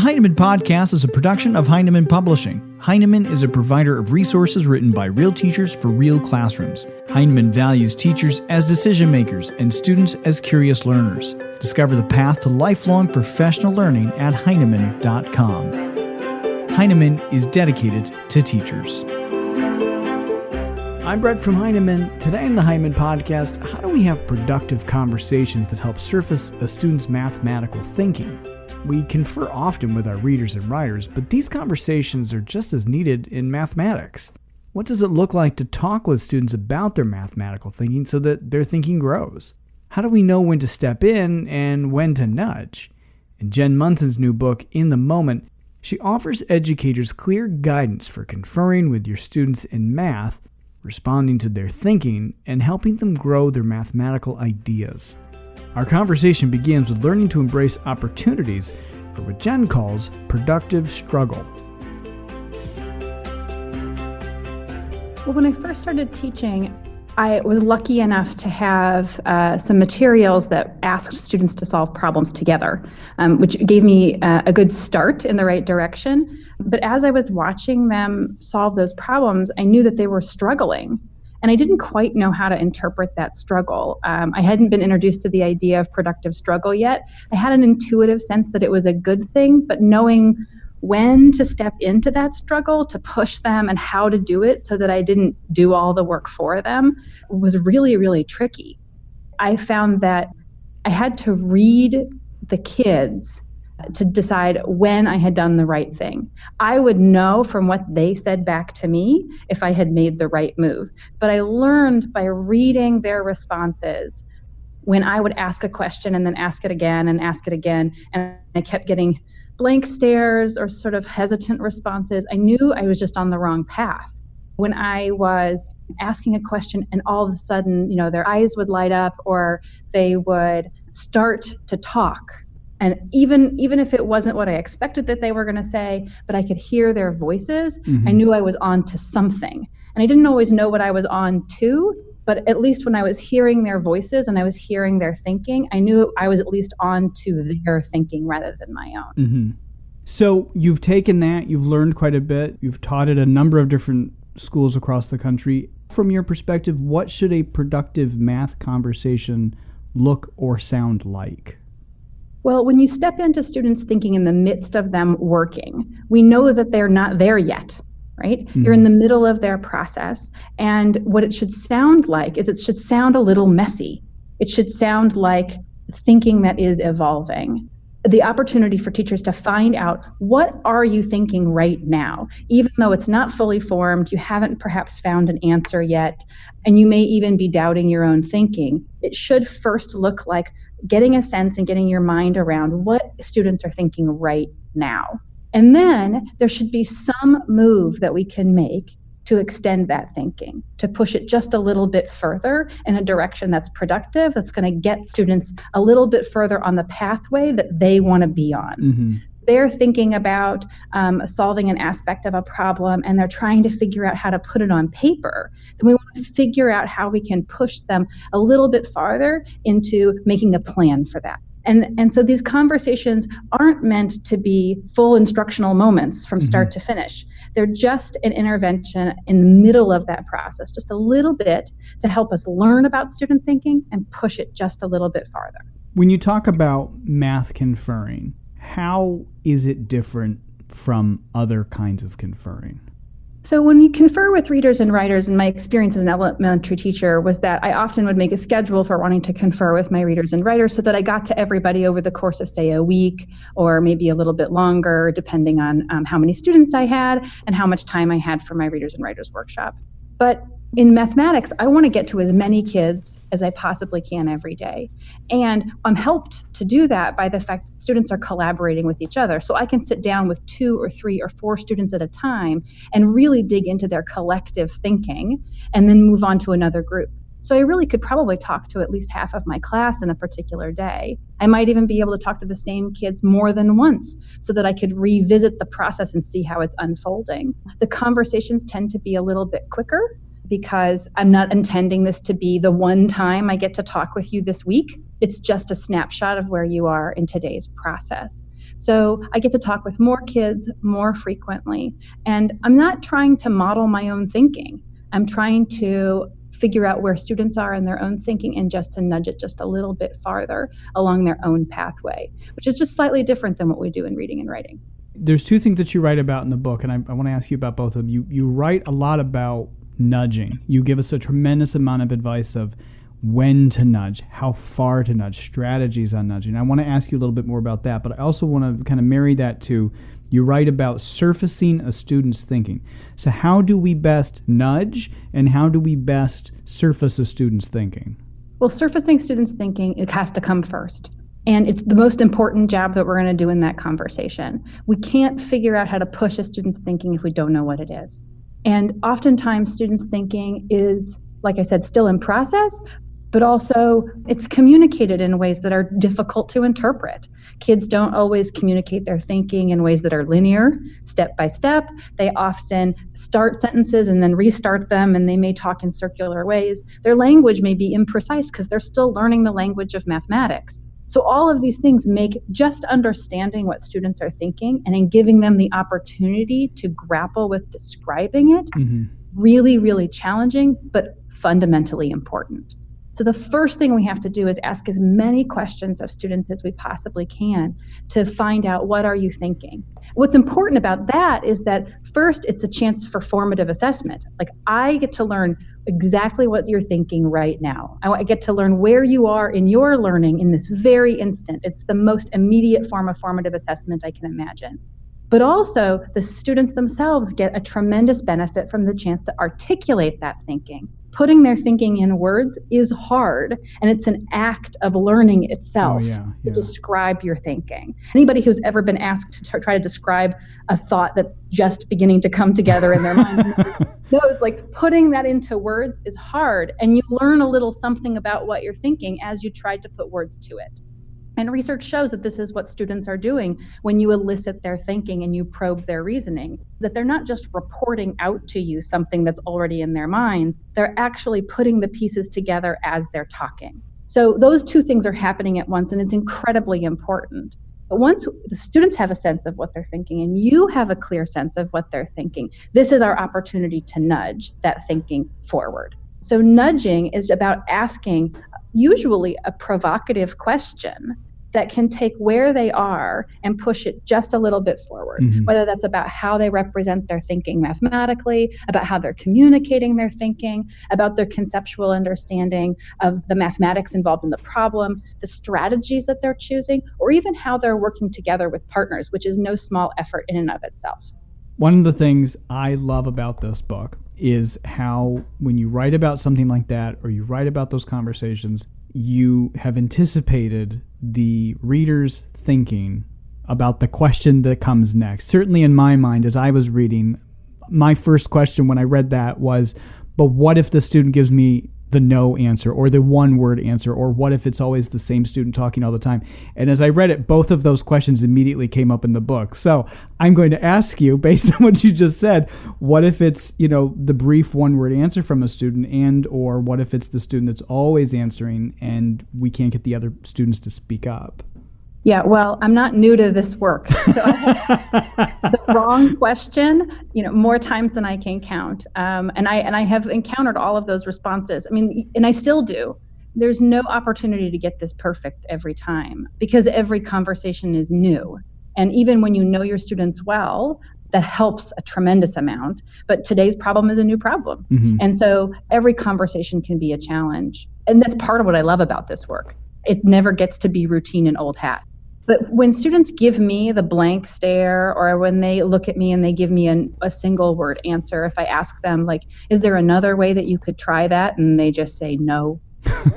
The Heinemann Podcast is a production of Heinemann Publishing. Heinemann is a provider of resources written by real teachers for real classrooms. Heinemann values teachers as decision makers and students as curious learners. Discover the path to lifelong professional learning at Heinemann.com. Heinemann is dedicated to teachers. I'm Brett from Heinemann. Today in the Heinemann Podcast, how do we have productive conversations that help surface a student's mathematical thinking? We confer often with our readers and writers, but these conversations are just as needed in mathematics. What does it look like to talk with students about their mathematical thinking so that their thinking grows? How do we know when to step in and when to nudge? In Jen Munson's new book, In the Moment, she offers educators clear guidance for conferring with your students in math, responding to their thinking, and helping them grow their mathematical ideas. Our conversation begins with learning to embrace opportunities for what Jen calls productive struggle. Well, when I first started teaching, I was lucky enough to have some materials that asked students to solve problems together, which gave me a good start in the right direction. But as I was watching them solve those problems, I knew that they were struggling. And I didn't quite know how to interpret that struggle. I hadn't been introduced to the idea of productive struggle yet. I had an intuitive sense that it was a good thing, but knowing when to step into that struggle, to push them and how to do it so that I didn't do all the work for them was really, really tricky. I found that I had to read the kids to decide when I had done the right thing. I would know from what they said back to me if I had made the right move. But I learned by reading their responses when I would ask a question and then ask it again and ask it again, and I kept getting blank stares or sort of hesitant responses. I knew I was just on the wrong path. When I was asking a question and all of a sudden, their eyes would light up or they would start to talk. And even if it wasn't what I expected that they were going to say, but I could hear their voices, I knew I was on to something. And I didn't always know what I was on to, but at least when I was hearing their voices and I was hearing their thinking, I knew I was at least on to their thinking rather than my own. Mm-hmm. So you've taken that, you've learned quite a bit, you've taught at a number of different schools across the country. From your perspective, what should a productive math conversation look or sound like? Well, when you step into students' thinking in the midst of them working, we know that they're not there yet, right? Mm-hmm. You're in the middle of their process. And what it should sound like is it should sound a little messy. It should sound like thinking that is evolving. The opportunity for teachers to find out, what are you thinking right now? Even though it's not fully formed, you haven't perhaps found an answer yet, and you may even be doubting your own thinking. It should first look like getting a sense and getting your mind around what students are thinking right now. And then there should be some move that we can make to extend that thinking, to push it just a little bit further in a direction that's productive, that's going to get students a little bit further on the pathway that they want to be on. Mm-hmm. They're thinking about solving an aspect of a problem and they're trying to figure out how to put it on paper. Then we want to figure out how we can push them a little bit farther into making a plan for that. And so these conversations aren't meant to be full instructional moments from start to finish. They're just an intervention in the middle of that process, just a little bit to help us learn about student thinking and push it just a little bit farther. When you talk about math conferring, how is it different from other kinds of conferring? So when you confer with readers and writers, and my experience as an elementary teacher was that I often would make a schedule for wanting to confer with my readers and writers so that I got to everybody over the course of, say, a week or maybe a little bit longer, depending on how many students I had and how much time I had for my readers and writers workshop. But in mathematics, I want to get to as many kids as I possibly can every day. And I'm helped to do that by the fact that students are collaborating with each other. So I can sit down with 2 or 3 or 4 students at a time and really dig into their collective thinking and then move on to another group. So I really could probably talk to at least half of my class in a particular day. I might even be able to talk to the same kids more than once so that I could revisit the process and see how it's unfolding. The conversations tend to be a little bit quicker because I'm not intending this to be the one time I get to talk with you this week. It's just a snapshot of where you are in today's process. So I get to talk with more kids more frequently. And I'm not trying to model my own thinking. I'm trying to figure out where students are in their own thinking and just to nudge it just a little bit farther along their own pathway, which is just slightly different than what we do in reading and writing. There's two things that you write about in the book, and I want to ask you about both of them. You write a lot about nudging. You give us a tremendous amount of advice of when to nudge, how far to nudge, strategies on nudging. I want to ask you a little bit more about that, but I also want to kind of marry that to, you write about surfacing a student's thinking. So how do we best nudge, and how do we best surface a student's thinking? Well, surfacing students' thinking, it has to come first. And it's the most important job that we're going to do in that conversation. We can't figure out how to push a student's thinking if we don't know what it is. And oftentimes students' thinking is, like I said, still in process, but also it's communicated in ways that are difficult to interpret. Kids don't always communicate their thinking in ways that are linear, step by step. They often start sentences and then restart them, and they may talk in circular ways. Their language may be imprecise because they're still learning the language of mathematics. So all of these things make just understanding what students are thinking and in giving them the opportunity to grapple with describing it really, really challenging, but fundamentally important. So the first thing we have to do is ask as many questions of students as we possibly can to find out, what are you thinking? What's important about that is that first, it's a chance for formative assessment. Like, I get to learn exactly what you're thinking right now. I get to learn where you are in your learning in this very instant. It's the most immediate form of formative assessment I can imagine. But also, the students themselves get a tremendous benefit from the chance to articulate that thinking. Putting their thinking in words is hard, and it's an act of learning itself to describe your thinking. Anybody who's ever been asked to try to describe a thought that's just beginning to come together in their mind knows, like, putting that into words is hard, and you learn a little something about what you're thinking as you try to put words to it. And research shows that this is what students are doing when you elicit their thinking and you probe their reasoning, that they're not just reporting out to you something that's already in their minds, they're actually putting the pieces together as they're talking. So those two things are happening at once, and it's incredibly important. But once the students have a sense of what they're thinking and you have a clear sense of what they're thinking, this is our opportunity to nudge that thinking forward. So nudging is about asking usually a provocative question that can take where they are and push it just a little bit forward, whether that's about how they represent their thinking mathematically, about how they're communicating their thinking, about their conceptual understanding of the mathematics involved in the problem, the strategies that they're choosing, or even how they're working together with partners, which is no small effort in and of itself. One of the things I love about this book is how, when you write about something like that, or you write about those conversations, you have anticipated the reader's thinking about the question that comes next. Certainly in my mind, as I was reading, my first question when I read that was, but what if the student gives me the no answer, or the one word answer, or what if it's always the same student talking all the time? And as I read it, both of those questions immediately came up in the book. So I'm going to ask you, based on what you just said, what if it's, the brief one word answer from a student, and or what if it's the student that's always answering and we can't get the other students to speak up? Yeah, well, I'm not new to this work. So I have the wrong question, more times than I can count. And I have encountered all of those responses. I mean, and I still do. There's no opportunity to get this perfect every time, because every conversation is new. And even when you know your students well, that helps a tremendous amount. But today's problem is a new problem. And so every conversation can be a challenge. And that's part of what I love about this work. It never gets to be routine and old hat. But when students give me the blank stare, or when they look at me and they give me a single word answer, if I ask them, like, is there another way that you could try that? And they just say no,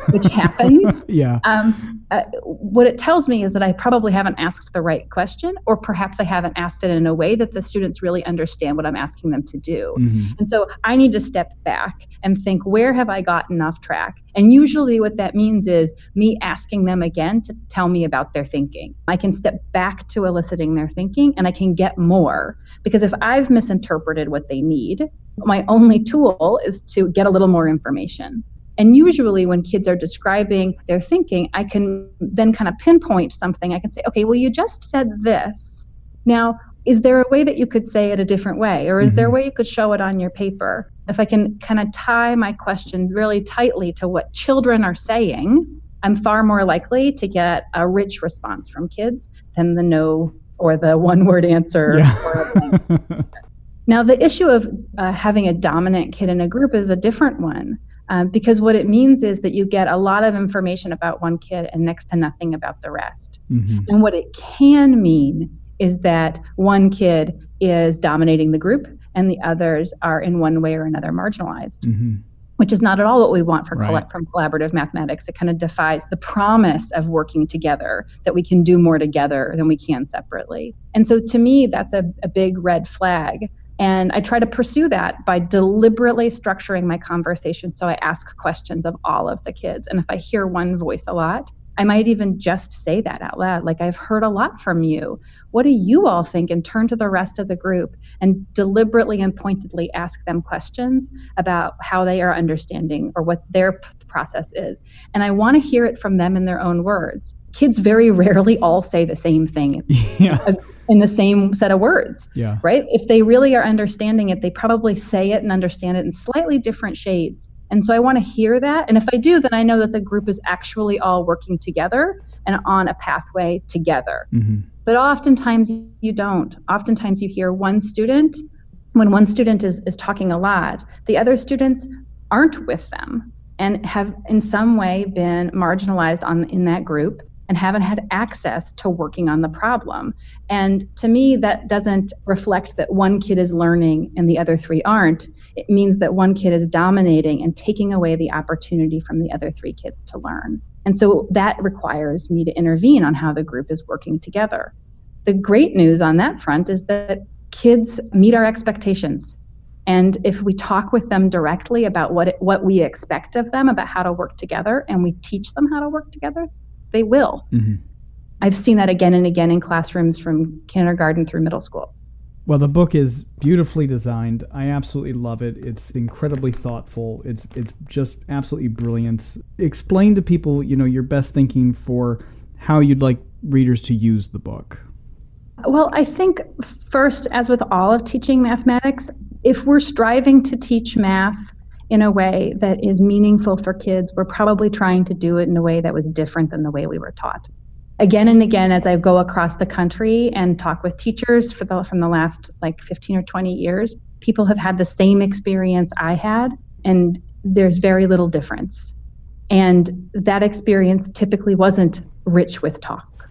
which happens. What it tells me is that I probably haven't asked the right question, or perhaps I haven't asked it in a way that the students really understand what I'm asking them to do. And so I need to step back and think, where have I gotten off track? And usually what that means is me asking them again to tell me about their thinking. I can step back to eliciting their thinking, and I can get more, because if I've misinterpreted what they need, my only tool is to get a little more information. And usually when kids are describing their thinking, I can then kind of pinpoint something. I can say, okay, well, you just said this. Now, is there a way that you could say it a different way? Or is there a way you could show it on your paper? If I can kind of tie my question really tightly to what children are saying, I'm far more likely to get a rich response from kids than the no or the one-word answer. Yeah. Now, the issue of having a dominant kid in a group is a different one, because what it means is that you get a lot of information about one kid and next to nothing about the rest. And what it can mean is that one kid is dominating the group and the others are in one way or another marginalized, which is not at all what we want from collaborative mathematics. It kind of defies the promise of working together, that we can do more together than we can separately. And so to me, that's a big red flag. And I try to pursue that by deliberately structuring my conversation so I ask questions of all of the kids. And if I hear one voice a lot, I might even just say that out loud, like, I've heard a lot from you. What do you all think? And turn to the rest of the group and deliberately and pointedly ask them questions about how they are understanding or what their process is. And I want to hear it from them in their own words. Kids very rarely all say the same thing in the same set of words, right? If they really are understanding it, they probably say it and understand it in slightly different shades. And so I want to hear that. And if I do, then I know that the group is actually all working together and on a pathway together. But oftentimes you don't. Oftentimes you hear one student, when one student is talking a lot, the other students aren't with them and have in some way been marginalized in that group and haven't had access to working on the problem. And to me, that doesn't reflect that one kid is learning and the other three aren't. It means that one kid is dominating and taking away the opportunity from the other three kids to learn. And so that requires me to intervene on how the group is working together. The great news on that front is that kids meet our expectations. And if we talk with them directly about what we expect of them, about how to work together, and we teach them how to work together, they will. I've seen that again and again in classrooms from kindergarten through middle school. Well, the book is beautifully designed. I absolutely love it. It's incredibly thoughtful. It's just absolutely brilliant. Explain to people, your best thinking for how you'd like readers to use the book. Well, I think first, as with all of teaching mathematics, if we're striving to teach math in a way that is meaningful for kids, we're probably trying to do it in a way that was different than the way we were taught. Again and again, as I go across the country and talk with teachers from the last 15 or 20 years, people have had the same experience I had, and there's very little difference. And that experience typically wasn't rich with talk.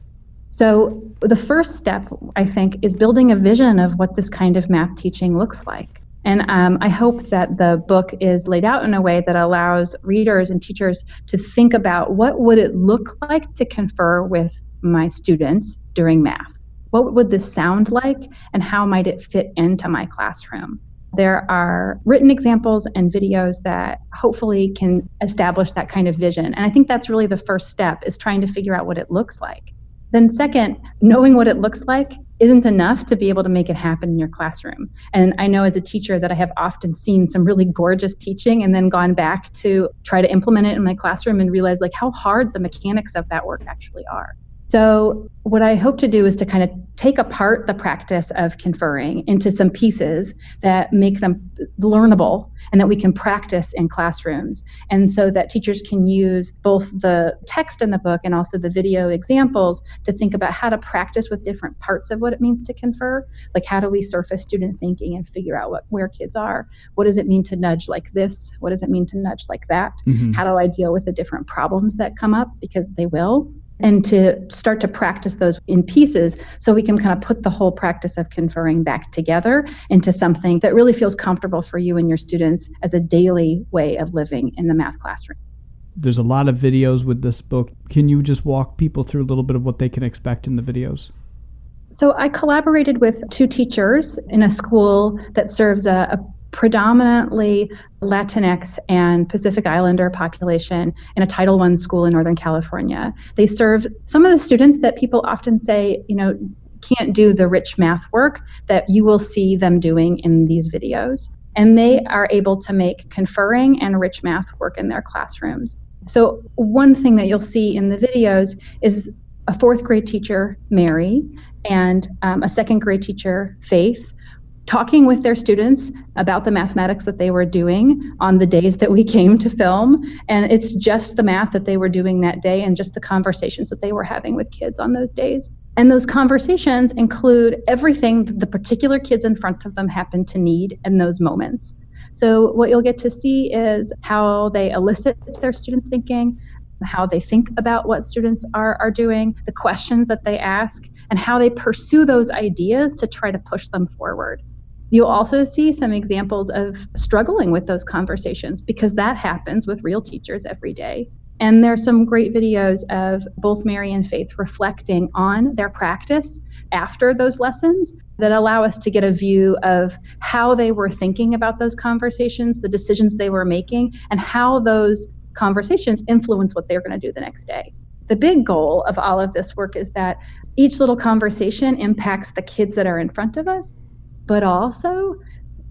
So the first step, I think, is building a vision of what this kind of math teaching looks like. And I hope that the book is laid out in a way that allows readers and teachers to think about what would it look like to confer with my students during math? What would this sound like, and how might it fit into my classroom? There are written examples and videos that hopefully can establish that kind of vision. And I think that's really the first step, is trying to figure out what it looks like. Then second, knowing what it looks like isn't enough to be able to make it happen in your classroom. And I know as a teacher that I have often seen some really gorgeous teaching and then gone back to try to implement it in my classroom and realize how hard the mechanics of that work actually are. So what I hope to do is to kind of take apart the practice of conferring into some pieces that make them learnable and that we can practice in classrooms. And so that teachers can use both the text in the book and also the video examples to think about how to practice with different parts of what it means to confer. Like, how do we surface student thinking and figure out where kids are? What does it mean to nudge like this? What does it mean to nudge like that? How do I deal with the different problems that come up? Because they will. And to start to practice those in pieces so we can kind of put the whole practice of conferring back together into something that really feels comfortable for you and your students as a daily way of living in the math classroom. There's a lot of videos with this book. Can you just walk people through a little bit of what they can expect in the videos? So I collaborated with two teachers in a school that serves a predominantly Latinx and Pacific Islander population in a Title I school in Northern California. They serve some of the students that people often say, can't do the rich math work that you will see them doing in these videos. and they are able to make conferring and rich math work in their classrooms. So one thing that you'll see in the videos is a fourth grade teacher, Mary, and a second grade teacher, Faith, talking with their students about the mathematics that they were doing on the days that we came to film. And it's just the math that they were doing that day and just the conversations that they were having with kids on those days. And those conversations include everything that the particular kids in front of them happen to need in those moments. So what you'll get to see is how they elicit their students' thinking, how they think about what students are doing, the questions that they ask, and how they pursue those ideas to try to push them forward. You'll also see some examples of struggling with those conversations, because that happens with real teachers every day. And there's some great videos of both Mary and Faith reflecting on their practice after those lessons that allow us to get a view of how they were thinking about those conversations, the decisions they were making, and how those conversations influence what they're going to do the next day. The big goal of all of this work is that each little conversation impacts the kids that are in front of us, but also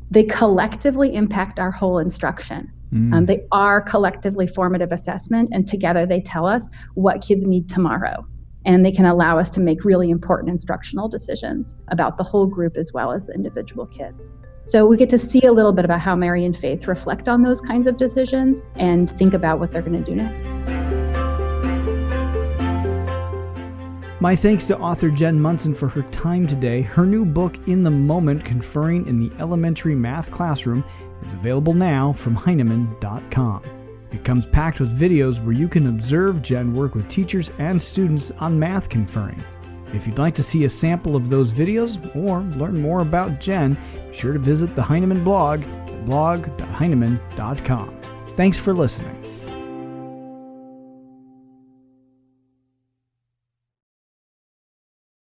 they collectively impact our whole instruction. They are collectively formative assessment, and together they tell us what kids need tomorrow. And they can allow us to make really important instructional decisions about the whole group as well as the individual kids. So we get to see a little bit about how Mary and Faith reflect on those kinds of decisions and think about what they're going to do next. My thanks to author Jen Munson for her time today. Her new book, In the Moment, Conferring in the Elementary Math Classroom, is available now from Heinemann.com. It comes packed with videos where you can observe Jen work with teachers and students on math conferring. If you'd like to see a sample of those videos or learn more about Jen, be sure to visit the Heinemann blog at blog.heinemann.com. Thanks for listening.